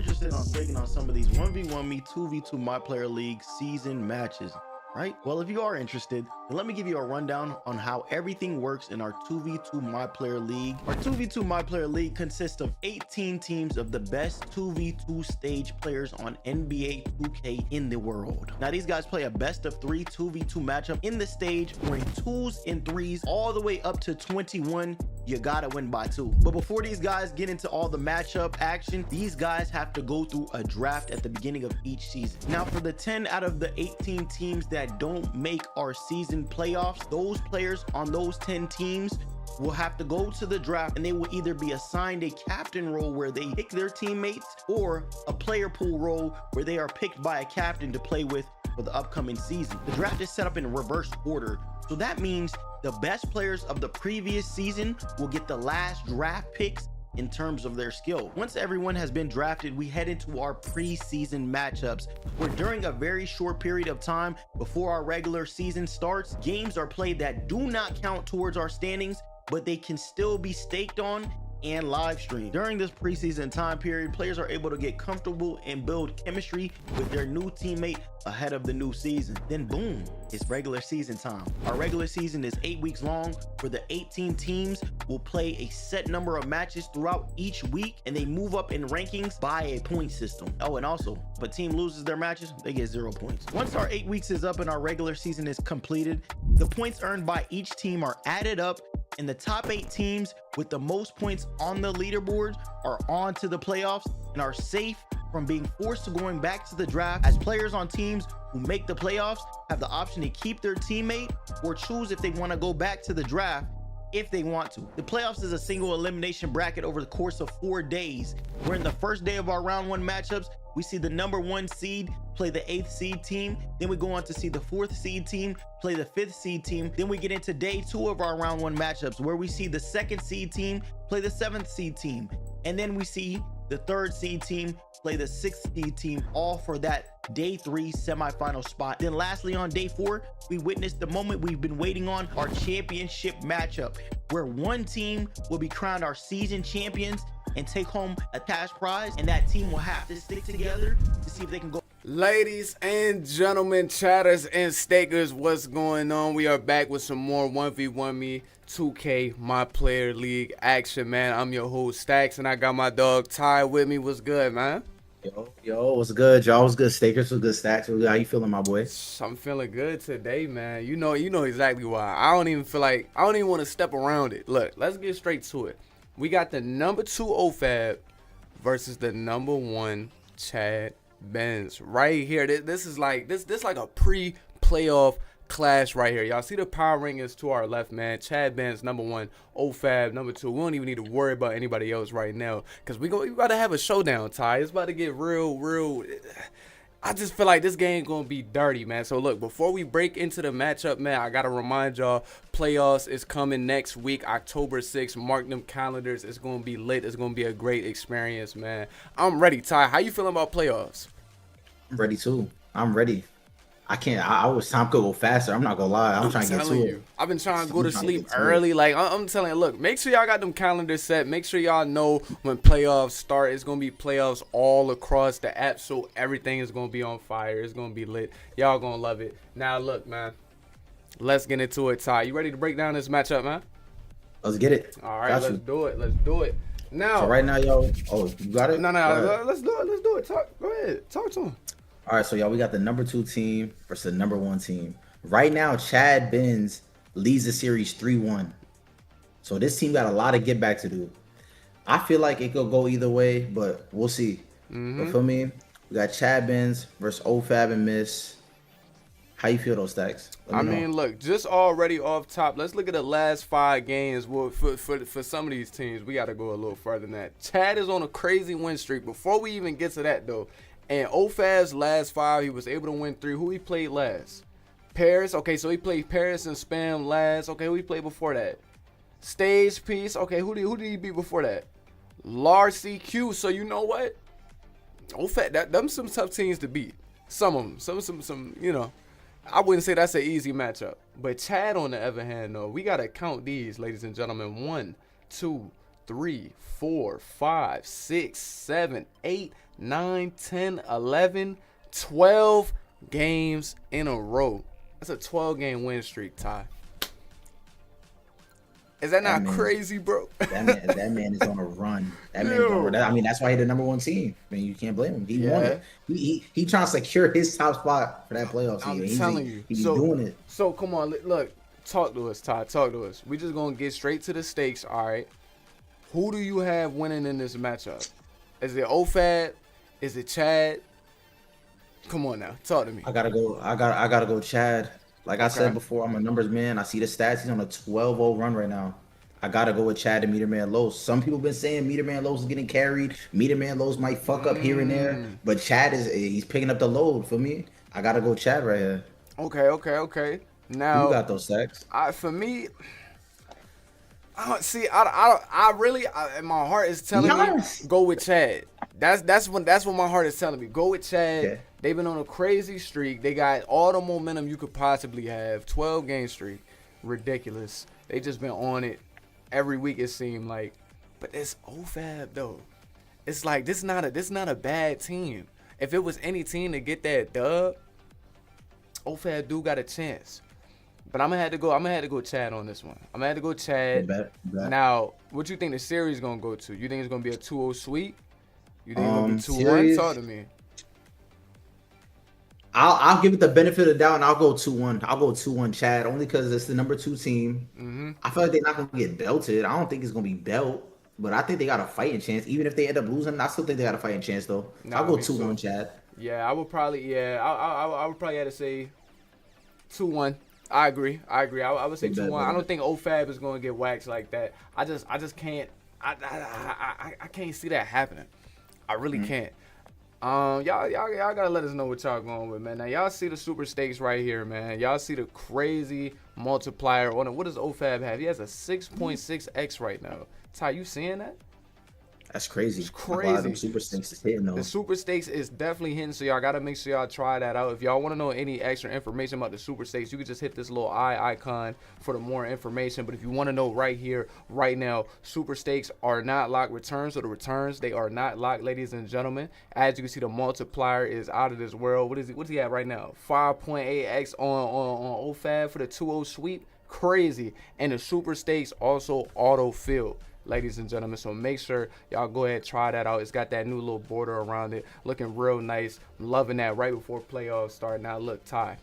interested on taking on some of these 1v1 me 2v2 my player league season matches, right? Well, if you are interested, then let me give you a rundown on how everything works in our 2v2 my player league. Our 2v2 my player league consists of 18 teams of the best 2v2 stage players on NBA 2K in the world. Now these guys play a best of 3 2v2 matchup in the stage where in 2s and 3s all the way up to 21 you gotta win by 2. But before these guys get into all the matchup action, these guys have to go through a draft at the beginning of each season. Now for the 10 out of the 18 teams that don't make our season playoffs, those players on those 10 teams will have to go to the draft, and they will either be assigned a captain role where they pick their teammates or a player pool role where they are picked by a captain to play with for the upcoming season. The draft is set up in reverse order, so that means the best players of the previous season will get the last draft picks in terms of their skill. Once everyone has been drafted, we head into our preseason matchups, where during a very short period of time before our regular season starts, games are played that do not count towards our standings, but they can still be staked on and live streamed. During this preseason time period, players are able to get comfortable and build chemistry with their new teammate ahead of the new season. Then boom, it's regular season time. Our regular season is 8 weeks long, where the 18 teams will play a set number of matches throughout each week, and they move up in rankings by a point system. Oh, and also, if a team loses their matches, they get 0 points. Once our 8 weeks is up and our regular season is completed, the points earned by each team are added up, and the top 8 teams with the most points on the leaderboard are on to the playoffs and are safe from being forced to going back to the draft, as players on teams who make the playoffs have the option to keep their teammate or choose if they want to go back to the draft if they want to. The playoffs is a single elimination bracket over the course of 4 days, where in the first day of our round 1 matchups, we see the number 1 seed play the 8th seed team. Then we go on to see the 4th seed team play the 5th seed team. Then we get into day 2 of our round 1 matchups, where we see the 2nd seed team play the 7th seed team. And then we see the 3rd seed team play the 6th seed team, all for that day 3 semifinal spot. Then lastly, on day 4, we witnessed the moment we've been waiting on, our championship matchup, where one team will be crowned our season champions and take home a cash prize, and that team will have to stick together to see if they can go. Ladies and gentlemen, chatters and stakers, what's going on? We are back with some more 1v1 me 2K my player league action, man. I'm your host Stacks, and I got my dog Ty with me. What's good, man? Yo, what's good, y'all? What's good, Stakers? What's good, Stacks? What's good? How you feeling, my boy? I'm feeling good today, man. You know exactly why. I don't even want to step around it. Look, let's get straight to it. We got the number 2 oFAB versus the number 1 Chadbenz right here. This is like a pre-playoff clash right here. Y'all see the power rankings to our left, man. Chadbenz number 1, oFAB number 2. We don't even need to worry about anybody else right now, because we about to have a showdown, Ty. It's about to get real. I just feel like this game gonna be dirty, man. So look, before we break into the matchup, man, I gotta remind y'all, playoffs is coming next week, October 6th. Mark them calendars. It's gonna be lit. It's gonna be a great experience, man. I'm ready. Ty, how you feeling about playoffs? I'm ready too. I'm ready. I wish time could go faster. I'm not gonna lie. I'm trying to get to it. I've been trying to go to sleep early. Like I'm telling you, look, make sure y'all got them calendars set. Make sure y'all know when playoffs start. It's gonna be playoffs all across the app, so everything is gonna be on fire. It's gonna be lit. Y'all gonna love it. Now look, man, let's get into it. Ty, you ready to break down this matchup, man? Let's get it. All right, let's do it. Now, so right now, y'all. Oh, you got it? No, let's do it. Go ahead. Talk to him. All right, so y'all, we got the number 2 team versus the number 1 team. Right now, Chadbenz leads the series 3-1. So this team got a lot of get back to do. I feel like it could go either way, but we'll see. But for me, we got Chadbenz versus oFAB and Miss. How you feel those, Stacks? I mean, look, just already off top, let's look at the last 5 games. Well, for some of these teams, we got to go a little further than that. Chad is on a crazy win streak. Before we even get to that, though, and oFAB's last 5, he was able to win 3. Who he played last? Paris. Okay, so he played Paris and Spam last. Okay, who he played before that? Stage Piece. Okay, who did he beat before that? Large CQ. So you know what? oFAB, them some tough teams to beat. Some of them. Some. You know, I wouldn't say that's an easy matchup. But Chad, on the other hand, though, we gotta count these, ladies and gentlemen. 1, 2, 3, 4, 5, 6, 7, 8, 9, 10, 11, 12 games in a row. That's a 12-game win streak, Ty. Is that not crazy, bro? that man is on a run. That man is on a run. I mean, that's why he's the number one team. I mean, you can't blame him. He won it. He trying to secure his top spot for that playoff season. I'm telling you. He's doing it. So come on, look, talk to us, Ty. Talk to us. We just gonna get straight to the stakes. All right. Who do you have winning in this matchup? Is it oFAB? Is it Chad? Come on now, talk to me. I gotta go Chad. Like I said before, I'm a numbers man. I see the stats. He's on a 12-0 run right now. I gotta go with Chad and Meter Man Lowe's. Some people been saying Meter Man Lowe's is getting carried. Meter Man Lowe's might fuck up here and there, but Chad he's picking up the load for me. I gotta go Chad right here. Okay. Now you got those sacks. For me, I really, my heart is telling me go with Chad. That's what my heart is telling me. Go with Chad. Yeah. They've been on a crazy streak. They got all the momentum you could possibly have. 12-game streak, ridiculous. They just been on it every week. It seemed like, but it's oFAB though. It's like this not a bad team. If it was any team to get that dub, oFAB do got a chance. But I'm gonna have to go Chad on this one. I'm gonna have to go Chad. Bet. Now, what you think the series gonna go to? You think it's gonna be a 2-0 sweep? You think it's gonna be 2-1? Talk to me. I'll give it the benefit of the doubt and I'll go 2-1. I'll go 2-1 Chad only because it's the number 2 team. I feel like they're not gonna get belted. I don't think it's gonna be belt, but I think they got a fighting chance. Even if they end up losing, I still think they got a fighting chance though. I'll go 2-1 Chad. Yeah, I would probably I would probably have to say 2-1. I agree. I would say 2-1. I don't think oFAB is gonna get waxed like that. I just can't. I can't see that happening. I really can't. Y'all gotta let us know what y'all going with, man. Now y'all see the super stakes right here, man. Y'all see the crazy multiplier on it. What does oFAB have? He has a 6.6x right now. Ty, you seeing that? That's crazy. It's crazy. Them super stakes is hitting though. The super stakes is definitely hitting, so y'all gotta make sure y'all try that out. If y'all want to know any extra information about the super stakes, you can just hit this little eye icon for the more information. But if you want to know right here, right now, super stakes are not locked returns, so the returns they are not locked, ladies and gentlemen. As you can see, the multiplier is out of this world. What's he at right now? 5.8x on oFAB for the 2-0 sweep. Crazy. And the super stakes also auto fill, ladies and gentlemen. So make sure y'all go ahead and try that out. It's got that new little border around it, looking real nice. I'm loving that right before playoffs start. Now look, Ty,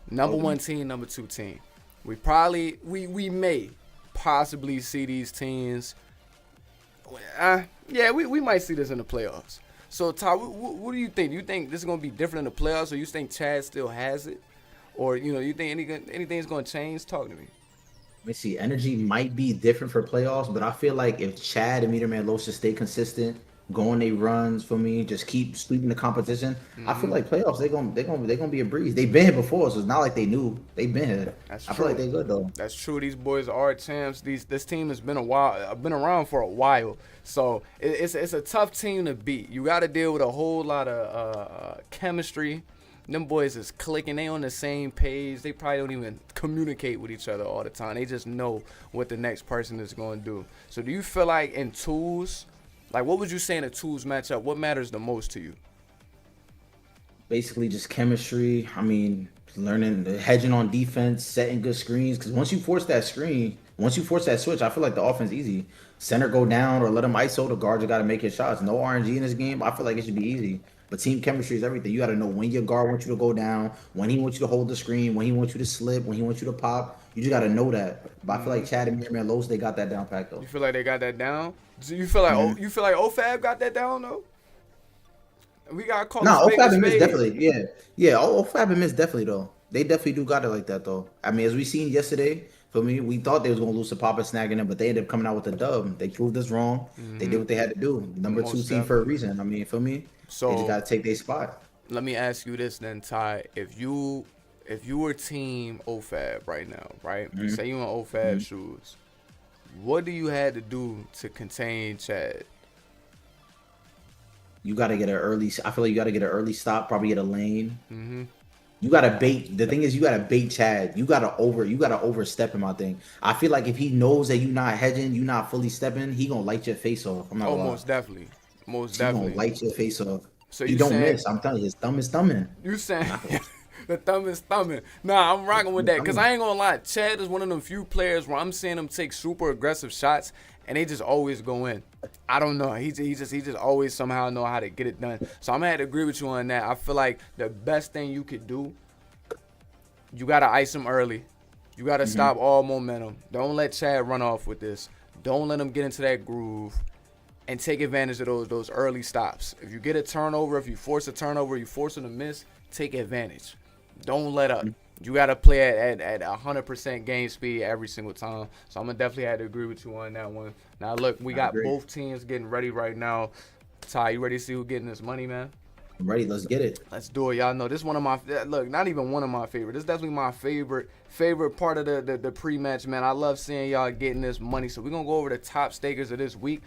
number 1 team, number 2 team. We may possibly see these teams. We might see this in the playoffs. So Ty, what do you think? Do you think this is gonna be different in the playoffs, or you think Chad still has it, or you think anything's gonna change? Talk to me. Let me see. Energy might be different for playoffs, but I feel like if Chad and Meter Man Lowe's just stay consistent, go on their runs for me, just keep sweeping the competition, I feel like playoffs they're gonna be a breeze. They've been here before, so it's not like they knew. They've been here. I feel like they're good though. That's true. These boys are champs. This team has been around for a while, so it's a tough team to beat. You got to deal with a whole lot of chemistry. Them boys is clicking. They on the same page. They probably don't even communicate with each other all the time. They just know what the next person is going to do. So do you feel like in twos, like what would you say in a twos matchup, what matters the most to you? Basically just chemistry. I mean, learning, hedging on defense, setting good screens. Because once you force that switch, I feel like the offense easy. Center go down or let them ISO. The guards got to make his shots. No RNG in this game. I feel like it should be easy. But team chemistry is everything. You got to know when your guard wants you to go down, when he wants you to hold the screen, when he wants you to slip, when he wants you to pop. You just got to know that. But I feel like Chad and Meter Lowe's, they got that down packed though. You feel like they got that down? Do you feel like oFAB got that down though? We got to call oFAB and Miss definitely. Yeah. oFAB and Miss definitely though. They definitely do got it like that though. I mean, as we seen yesterday, for me, we thought they was gonna lose to Papa snagging them, but they ended up coming out with a dub. They proved us wrong. They did what they had to do. Number 2 team for a reason. I mean, for me, so they just gotta take their spot. Let me ask you this then, Ty. If you were team oFAB right now, right? Say you in oFAB shoes, what do you had to do to contain Chad? You gotta get an early. I feel like you gotta get an early stop. Probably get a lane. You gotta bait. The thing is, you gotta bait Chad. You gotta overstep him. I think. I feel like if he knows that you not hedging, you not fully stepping, he gonna light your face off. I'm not Oh, gonna lie. most definitely. Most He gonna definitely. light your face off. So He you don't saying miss. I'm telling you, his thumb is thumbing. you saying Not gonna the thumb is thumbing. Nah, I'm rocking with that. Cause thumbing. I ain't gonna lie, Chad is one of them few players where I'm seeing him take super aggressive shots and they just always go in. I don't know. He just always somehow know how to get it done. So I'm gonna have to agree with you on that. I feel like the best thing you could do, you gotta ice him early. You gotta stop all momentum. Don't let Chad run off with this. Don't let him get into that groove. And take advantage of those early stops. If you get a turnover, if you force a turnover, you force him to miss, take advantage. Don't let up. You got to play at 100% game speed every single time. So I'm going to definitely have to agree with you on that one. Now, look, we got both teams getting ready right now. Ty, you ready to see who's getting this money, man? I'm ready. Let's get it. Let's do it. Y'all know this one of my, look, not even one of my favorite. This is definitely my favorite part of the pre-match, man. I love seeing y'all getting this money. So we're going to go over the top stakers of this week.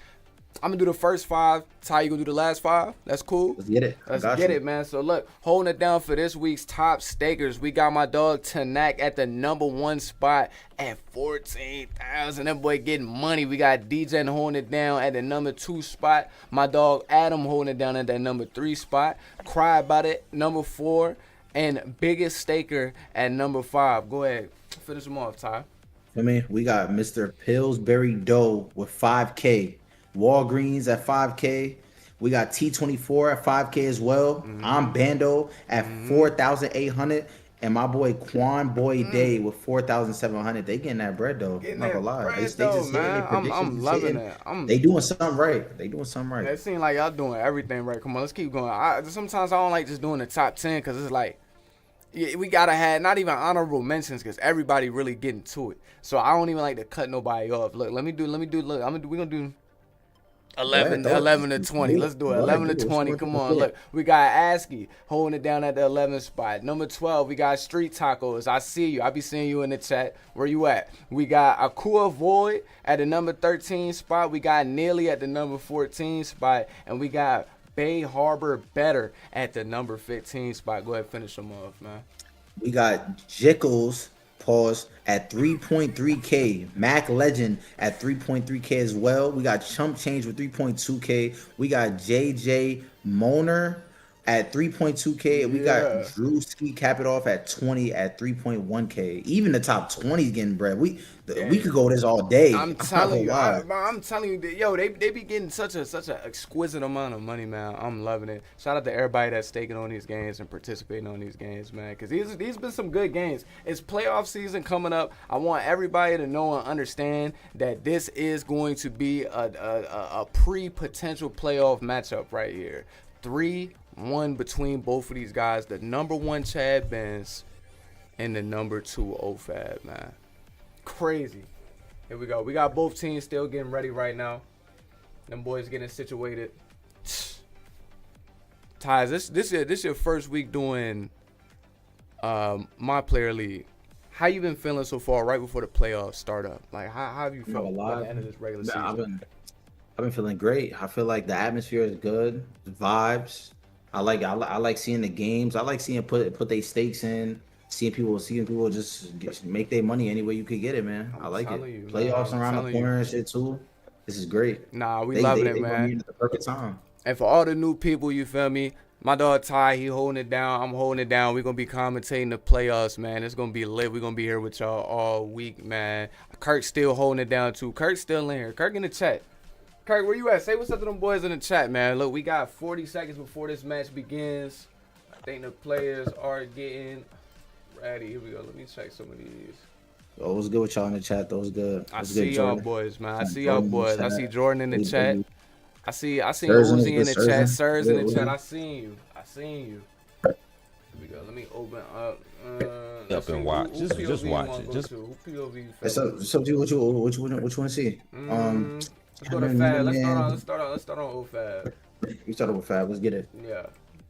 I'm going to do the first 5. Ty, you going to do the last 5? That's cool? Let's get it. Let's get it, man. So, look, holding it down for this week's top stakers, we got my dog Tanak at the number 1 spot at 14,000. That boy getting money. We got DJ holding it down at the number 2 spot. My dog Adam holding it down at that number 3 spot. Cry About It, number 4. And biggest staker at number 5. Go ahead. Finish them off, Ty. I mean, we got Mr. Pillsbury Doe with 5K. Walgreens at 5K. We got T24 at 5K as well. I'm Bando at 4,800. And my boy Quan Boy Day with 4,700. They getting that bread though. I'm not gonna lie. They just man. I'm loving it. They doing something right. They doing something right. It seems like y'all doing everything right. Come on, let's keep going. Sometimes I don't like just doing the top 10 because it's like we gotta have not even honorable mentions because everybody really getting to it. So I don't even like to cut nobody off. Look, let me do. Look, we gonna do 11 to 20. Let's do it. 11 to 20. Come on. Look, we got Asky holding it down at the 11th spot. Number 12, we got Street Tacos. I see you. I be seeing you in the chat. Where you at? We got Akua Void at the number 13 spot. We got Neely at the number 14 spot. And we got Bay Harbor Better at the number 15 spot. Go ahead and finish them off, man. We got Jickles, pause, at 3.3K. Mac Legend at 3.3K as well. We got Chump Change with 3.2K. We got JJ Moner at 3.2K. And we got Drew Ski cap it off at 20 at 3.1K. Even the top 20 is getting bread. We could go this all day. I'm telling you, yo, they be getting such an exquisite amount of money, man. I'm loving it. Shout out to everybody that's staking on these games and participating on these games, man. Because these been some good games. It's playoff season coming up. I want everybody to know and understand that this is going to be a pre-potential playoff matchup right here. 3-1 between both of these guys. The number 1 Chadbenz and the number 2 oFAB, man. Crazy. Here we go. We got both teams still getting ready right now. Them boys getting situated. Tyz, this your first week doing my player league. How you been feeling so far right before the playoffs start up? Like how have you felt by the end of this regular season? I've been feeling great. I feel like the atmosphere is good. The vibes. I like seeing the games. I like seeing put their stakes in. Seeing people just make their money any way you could get it, man. I like it. Playoffs around the corner and shit too. This is great. Nah, we loving it, man. At the perfect time. And for all the new people, you feel me? My dog Ty, he holding it down. I'm holding it down. We're going to be commentating the playoffs, man. It's going to be lit. We're going to be here with y'all all week, man. Kirk's still holding it down, too. Kirk's still in here. Kirk in the chat. Kirk, where you at? Say what's up to them boys in the chat, man. Look, we got 40 seconds before this match begins. I think the players are getting ready. Here we go. Let me check some of these. Oh, it was good with y'all in the chat. That was good. I see y'all boys, man. I see y'all boys. I see Jordan in the chat. I seen Uzi in the chat. Sirs in the chat. I seen you. Here we go. Let me open up. Up and watch. Just watch it. Just. So, what you want to see? Let's go to Fab. Let's start on oFAB. You start with Fab. Let's get it. Yeah.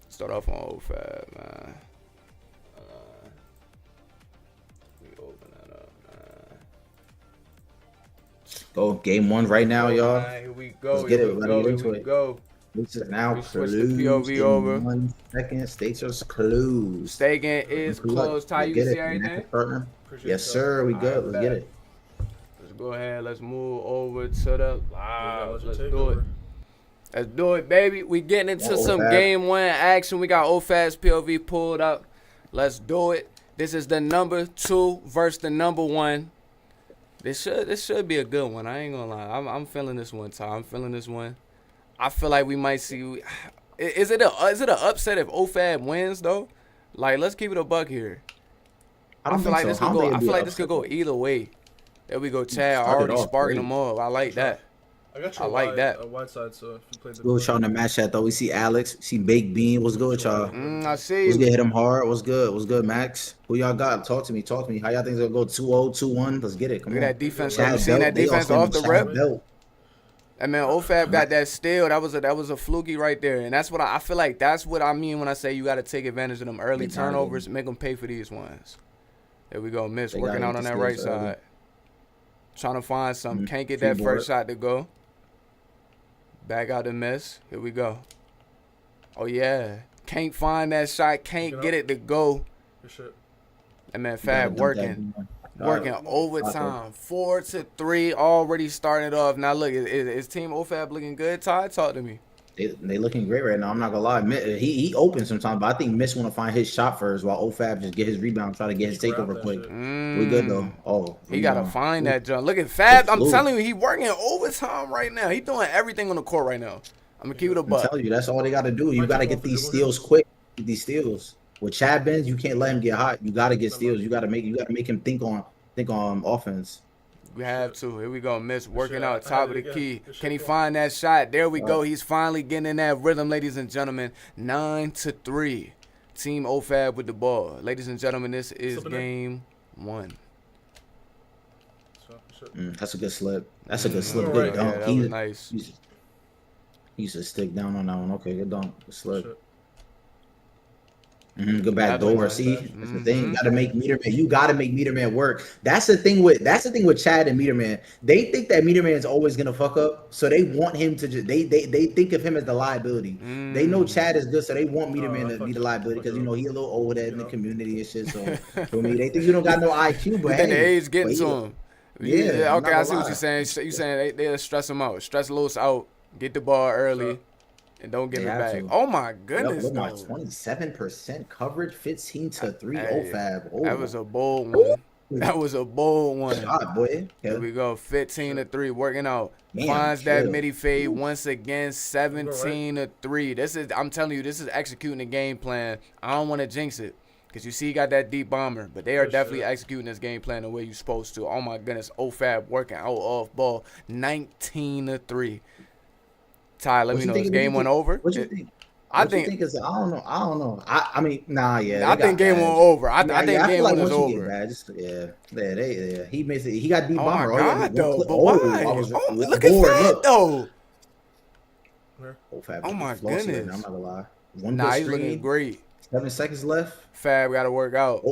Start off on oFAB, man. Let me open that up, man. Go game 1 right now, y'all. Right, here we go. Let's get it. Here we go. This is now We switched the closed POV in over. 1 second. States are closed. Staking is closed. Ty, you can see everything? Yes, sir. We good. Let's get it. Let's go ahead. Let's move over to the live. Let's do it. Let's do it, baby. We getting into some game 1 action. We got oFAB's POV pulled up. Let's do it. This is the number 2 versus the number 1. This should be a good one. I ain't gonna lie. I'm feeling this one, Ty. I'm feeling this one. I feel like we might see. Is it a upset if oFAB wins though? Like, let's keep it a buck here. I feel like this could go. I feel like this could go either way. There we go, Chad. Already sparking them up. I like that. I like that. Wide side, so if you play the. Good with y'all in the match chat though. We see Alex. We see Baked Bean. What's good with y'all? I see. What's good? Hit him hard. What's good? What's good, Max? Who y'all got? Talk to me. How y'all think they'll go 2-0, 2-1? Let's get it. Come on. Look at that defense. You seen that defense off the rip? And man, oFAB got that steal. That was a fluky right there, and that's what I feel like. That's what I mean when I say you got to take advantage of them early turnovers, make them pay for these ones. There we go, Miss working out on that right side, trying to find something. Can't get that first shot to go. Back out the Miss. Here we go. Oh yeah, can't find that shot. Can't get it to go. And man, Fab working overtime. 4-3 already started off. Now look, is Team oFAB looking good? Ty, talk to me. They looking great right now. I'm not gonna lie. He open sometimes, but I think Miss want to find his shot first while oFAB just get his rebound, try to get his takeover quick. We good though. Oh, he gotta find that jump. Look at Fab. I'm telling you, he working overtime right now. He doing everything on the court right now. I'm gonna keep it a buck. I'm telling you, that's all they gotta do. You gotta get these steals quick. Get these steals. With Chadbenz, you can't let him get hot. You gotta get steals. You gotta make him think on offense. We have to. Here we go. Miss working out top of the key. Can he find that shot? There we go. He's finally getting in that rhythm, ladies and gentlemen. 9-3. Team oFAB with the ball. Ladies and gentlemen, this is game 1. That's a good slip. That's a good slip. Good dunk. Yeah, that was nice. He used to stick down on that one. Okay, good dunk. Good slip. Go back door. See, that's the thing. You gotta make Meterman. You gotta make Meterman work. That's the thing with Chad and Meterman. They think that Meterman is always gonna fuck up, so they want him to just. They think of him as the liability. They know Chad is good, so they want Meterman to be the liability because he a little older in the community and shit. So for me, they think you don't got no IQ, but then the age getting to him. Yeah. Okay, I see what you're saying. You saying they'll stress him out, stress Lewis out, get the ball early. And don't give it back. Oh my goodness! Look at 27% coverage, 15-3 oFAB. That was a bold one. That was a bold one. Shot, boy. Here we go. 15-3, working out. Finds that midi fade once again. 17-3. This is. I'm telling you, this is executing the game plan. I don't want to jinx it. Because you see he got that deep bomber. But they are definitely executing this game plan the way you're supposed to. Oh my goodness. oFAB working out off ball. 19-3. Ty, let me know. Is game 1 over? What you think? I think is. I don't know. I mean, nah, yeah. I think game 1 over. I think game 1 is over. He missed it. He got deep bomber. Oh my God, though. But why? Look at that, though. Oh my goodness. I'm not gonna lie. He's looking great. 7 seconds left. Fab got to work out. I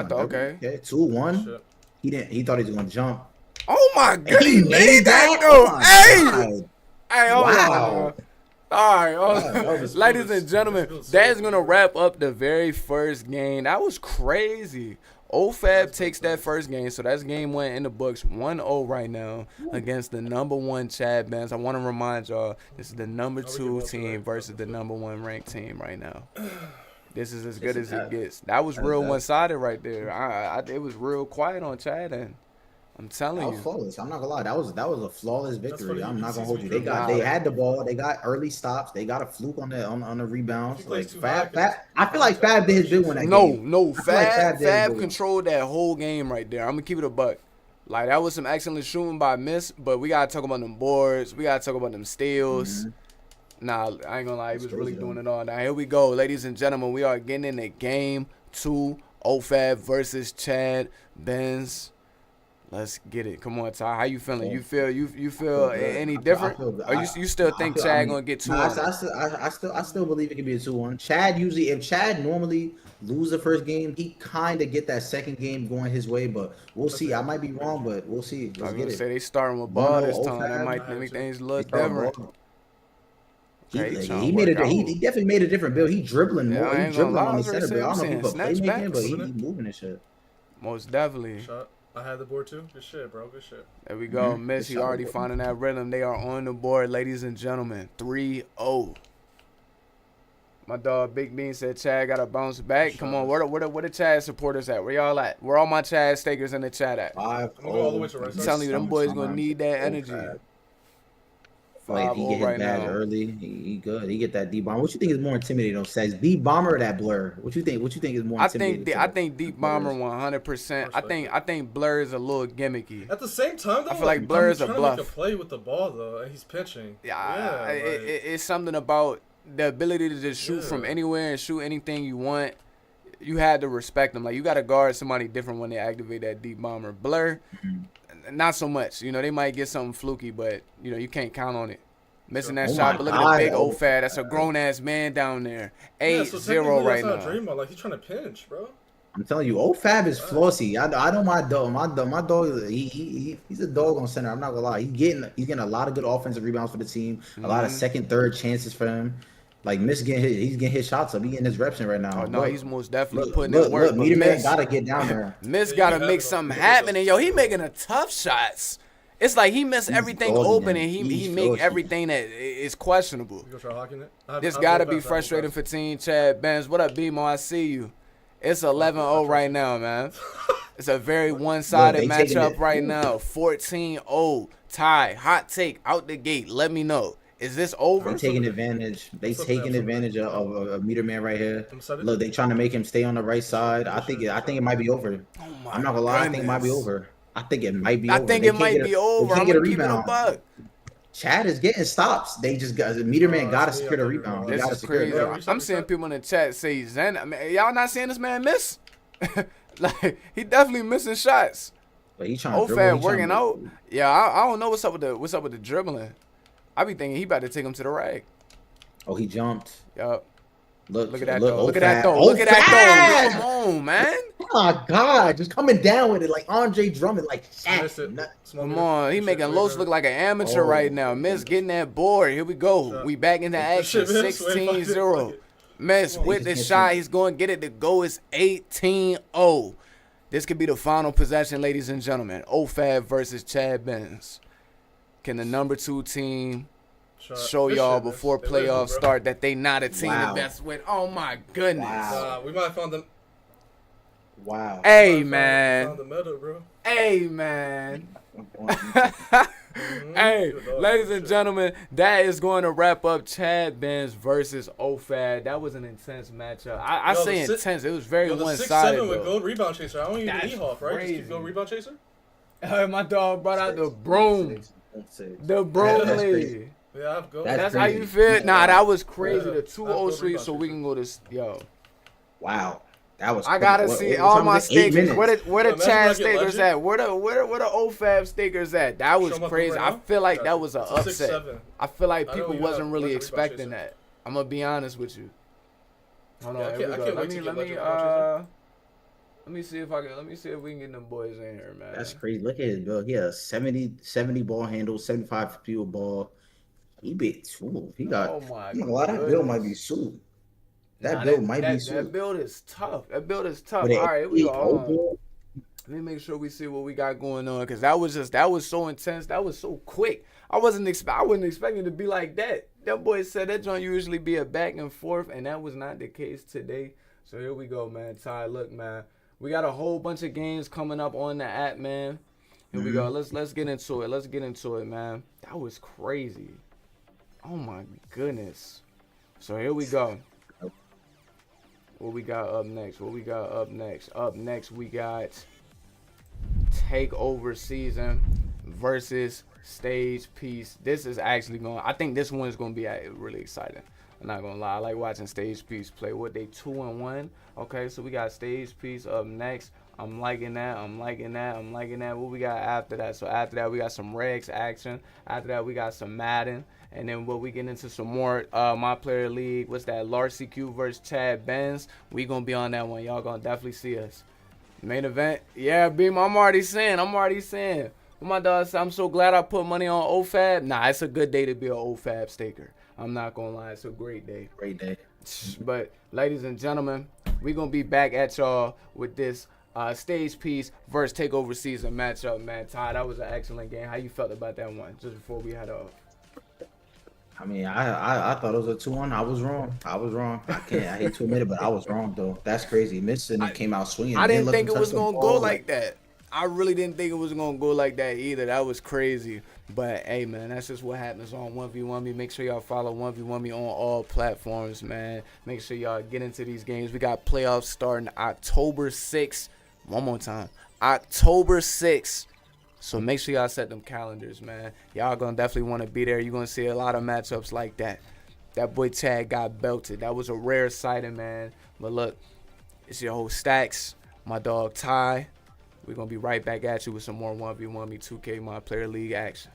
thought okay. 2-1. He thought he was gonna jump. Oh my goodness. He made that though. Hey. Hey, wow. All right. Ladies and gentlemen, that's going to wrap up the very first game. That was crazy. oFAB takes that first game, so that's game 1 in the books. 1-0 right now against the number 1 Chadbenz. I want to remind y'all, this is the number 2 team versus the number 1 ranked team right now. This is as good as it gets. That was real one-sided right there. It was real quiet on Chad, and I'm telling you, that was flawless. I'm not gonna lie. That was a flawless victory. I'm not gonna hold you. They had the ball. They got early stops. They got a fluke on the rebounds. Like Fab. I feel like Fab did his big one that game. No, Fab controlled that whole game right there. I'm gonna keep it a buck. Like that was some excellent shooting by Miss, but we gotta talk about them boards. We gotta talk about them steals. Nah, I ain't gonna lie. He was really doing it all. Now here we go, ladies and gentlemen. We are getting into game 2. oFAB versus Chadbenz. Let's get it. Come on, Ty. How you feeling? You feel any different? Or you still think Chad gonna get 2-1? I still believe it could be a 2-1. Chad usually, if Chad normally lose the first game, he kind of get that second game going his way. But we'll see. I might be wrong, but we'll see. Let's get it. Say they starting with ball this time. That might make things look different. He definitely made a different build. He dribbling more. He dribbling on the center, but I don't know if he put playmaking, but he moving and shit. Most definitely. Shot. I had the board too. Good shit, bro. Good shit. There we go. Miss, he already finding that rhythm. They are on the board, ladies and gentlemen. 3-0. My dog Big Bean said Chad got to bounce back. Come on, where the Chad supporters at? Where y'all at? Where all my Chad stakers in the chat at? 5-0. I'm gonna go all the way to right I'm side. telling you, them boys gonna need that energy. Like, if he get hit bad early, he good. He get that deep bomber. What you think is more intimidating on Says deep bomber or that blur? What you think? What you think is more intimidating? I think deep bomber 100%. I think blur is a little gimmicky. At the same time, though, I feel like blur is a bluff. Trying to make a play with the ball though, and he's pitching. Yeah, it's something about the ability to just shoot from anywhere and shoot anything you want. You had to respect them. Like, you got to guard somebody different when they activate that deep bomber. Blur, not so much. You know, they might get something fluky, but, you know, you can't count on it. Missing that shot, but look at the big oFAB. That's a grown-ass man down there. 8-0 right now. Like, he's trying to pinch, bro. I'm telling you, oFAB is flossy. I know my dog. My dog. He's a dog on center. I'm not gonna lie. He's getting a lot of good offensive rebounds for the team. A lot of second, third chances for him. Like, he's getting his shots up. He's getting his reps in right now. Oh, no, he's most definitely putting in work. Meter Man gotta get down there. Miss gotta make something happen. And yo, he making a tough shots. It's like he missed everything open and he make everything that is questionable. This gotta be frustrating for Team Chadbenz. What up, B-Mo? I see you. It's 11-0 right now, man. It's a very one-sided matchup right now. 14-0 tie. Hot take out the gate. Let me know. Is this over? They taking advantage. They taking advantage of Meter Man right here. Look, they trying to make him stay on the right side. I think it might be over. I'm not gonna lie. I think it might be over. I think it might be over. I think it might be over. I'm gonna keep it a buck. Chad is getting stops. They just got Meter Man got to secure the rebound. This is crazy. I'm seeing people in the chat say Zen. I mean, y'all not seeing this man miss? Like, he definitely missing shots. But he trying to oFAB working out. Yeah, I don't know what's up with the dribbling. I be thinking he about to take him to the rag. Oh, he jumped. Yup. Look at that though. Look at that though. Look at that though. Come on, man. Oh my God, just coming down with it like Andre Drummond, like come on, he making Los look like an amateur right now. Miss getting that board. Here we go. We back into action. 16-0. Miss with the shot. He's going to get it to go. It's 18-0. This could be the final possession, ladies and gentlemen. oFAB versus Chadbenz. Can the number 2 team show y'all before playoffs start that they not a team that's win? Oh my goodness. We might have found them. Wow. Hey man. Found the meta, bro. Hey man. Hey, ladies and gentlemen, that is going to wrap up Chadbenz versus oFAB. That was an intense matchup. I say intense. It was very one-sided. 6-7 with gold rebound chaser. I don't even need off, right? Just keep gold rebound chaser. My dog brought out the broom. The broom. Yeah, that's how you feel. Nah, that was crazy. The 2-0 streak, so we can go to Wow, that was. I gotta see all my stakers. Where the Chad stakers at? Where the oFAB stakers at? That was crazy. I feel like that was an upset. I feel like people wasn't really expecting that. I'm gonna be honest with you. Hold on, here we go. Let me see if we can get them boys in here, man. That's crazy. Look at his build. He has 70 ball handles, 75 field ball. He beat two. He got. Oh my God. That build might be soup. That build might be soup. That build is tough. All right, here we go. Let me make sure we see what we got going on, because that was so intense. That was so quick. I wasn't expecting it to be like that. That boy said that joint usually be a back and forth, and that was not the case today. So here we go, man. Ty, look, man. We got a whole bunch of games coming up on the app, man. Here we go. Let's get into it. Let's get into it, man. That was crazy. Oh my goodness. So here we go. What we got up next? Up next we got Takeover Season versus Stage Piece. This is actually I think this one is going to be really exciting. I'm not going to lie. I like watching Stage Piece play. What, they 2-1? Okay, so we got Stage Piece up next. I'm liking that. What we got after that? So after that, we got some Regs action. After that, we got some Madden. And then we get into some more My Player League. What's that? Larcy Q versus Chadbenz. We going to be on that one. Y'all going to definitely see us. Main event. Yeah, Beam, I'm already saying. What my dog said, I'm so glad I put money on oFAB. Nah, it's a good day to be an oFAB staker. I'm not gonna lie, it's a great day. Great day. But ladies and gentlemen, we're gonna be back at y'all with this stage piece versus takeover season matchup, man. Ty, that was an excellent game. How you felt about that one? Just before we head off. I mean, I thought it was a 2-1. I was wrong. I hate to admit it, but I was wrong though. That's crazy. Missing and came out swinging. I didn't think it was gonna go like that. I really didn't think it was gonna go like that either. That was crazy. But hey, man, that's just what happens on 1v1 Me. Make sure y'all follow 1v1 Me on all platforms, man. Make sure y'all get into these games. We got playoffs starting October 6th. One more time, October 6th. So make sure y'all set them calendars, man. Y'all gonna definitely want to be there. You're gonna see a lot of matchups like that. That boy Chad got belted. That was a rare sighting, man. But look, it's your host Stacks, my dog Ty. We're going to be right back at you with some more 1v1 Me 2K My Player League action.